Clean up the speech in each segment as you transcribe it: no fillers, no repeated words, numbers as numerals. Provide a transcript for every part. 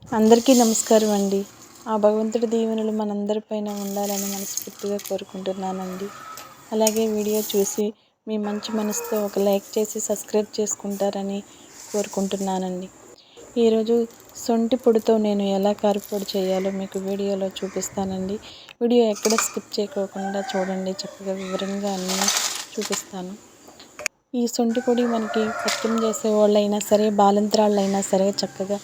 అందరికీ నమస్కారం అండి. ఆ భగవంతుడి దీవెనలు మనందరిపైన ఉండాలని మనస్ఫూర్తిగా కోరుకుంటున్నానండి. అలాగే వీడియో చూసి మీ మంచి మనసుతో ఒక లైక్ చేసి సబ్స్క్రైబ్ చేసుకుంటారని కోరుకుంటున్నానండి. ఈరోజు సొంటి పొడితో నేను ఎలా కారపొడి చేయాలో మీకు వీడియోలో చూపిస్తానండి. వీడియో ఎక్కడ స్కిప్ చేయకోకుండా చూడండి, చక్కగా వివరంగా అన్నీ చూపిస్తాను. ఈ సొంటి పొడి మనకి పత్యం చేసే వాళ్ళైనా సరే, బాలింత్రాళ్ళైనా సరే చక్కగా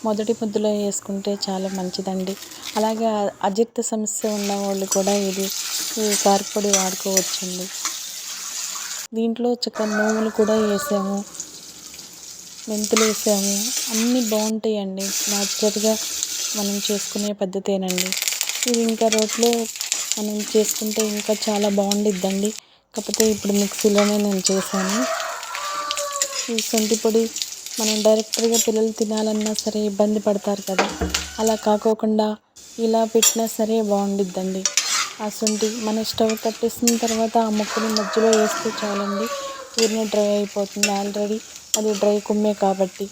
మొదటి ముద్దలో వేసుకుంటే చాలా మంచిదండి. అలాగే అజీర్తి సమస్య ఉన్న వాళ్ళు కూడా ఈ కారపొడి వాడుకోవచ్చండి. దీంట్లో నువ్వులు కూడా వేసాము, మెంతులు వేసాము, అన్నీ బాగుంటాయండి. న్యాచురల్గా మనం చేసుకునే పద్ధతేనండి. ఇది ఇంకా రోట్లో మనం చేసుకుంటే ఇంకా చాలా బాగుండిద్దండి. కాకపోతే ఇప్పుడు మిక్సీలోనే నేను చేశాను. ఈ సొంటి పొడి మనం డైరెక్ట్గా పిల్లలు తినాలన్నా సరే ఇబ్బంది పడతారు కదా, అలా కాకోకుండా ఇలా పెట్టినా సరే బాగుండిద్దండి. ఆ శొంఠి మన స్టవ్ కట్టేసిన తర్వాత ఆ ముక్కని మధ్యలో వేస్తే చాలండి, ఊరినే డ్రై అయిపోతుంది. ఆల్రెడీ అది డ్రై కుమ్మే కాబట్టి.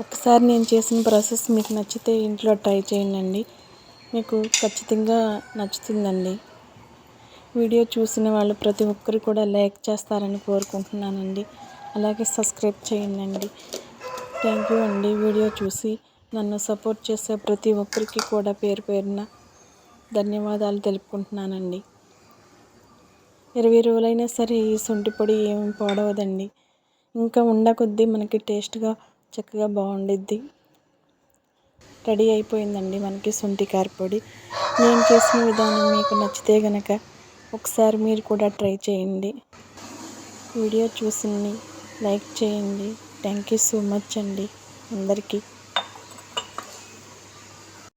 ఒకసారి నేను చేసిన ప్రాసెస్ మీకు నచ్చితే ఇంట్లో ట్రై చేయండి, మీకు ఖచ్చితంగా నచ్చుతుందండి. వీడియో చూసిన వాళ్ళు ప్రతి ఒక్కరు కూడా లైక్ చేస్తారని కోరుకుంటున్నానండి. అలాగే సబ్స్క్రైబ్ చేయండి. థ్యాంక్ యూ అండి. వీడియో చూసి నన్ను సపోర్ట్ చేసే ప్రతి ఒక్కరికి కూడా పేరు పేరున ధన్యవాదాలు తెలుపుకుంటున్నానండి. 20 రోజులైనా సరే ఈ శొంఠి పొడి ఏమి పాడవదండి. ఇంకా కొద్దీ మనకి టేస్ట్గా చక్కగా బాగుండిద్ది. రెడీ అయిపోయిందండి మనకి శొంఠి కారపొడి. నేను చేసిన విధానం మీకు నచ్చితే కనుక ఒకసారి మీరు కూడా ట్రై చేయండి. వీడియో చూసి లైక్ చేయండి. థ్యాంక్ యూ సో మచ్ అండి అందరికీ.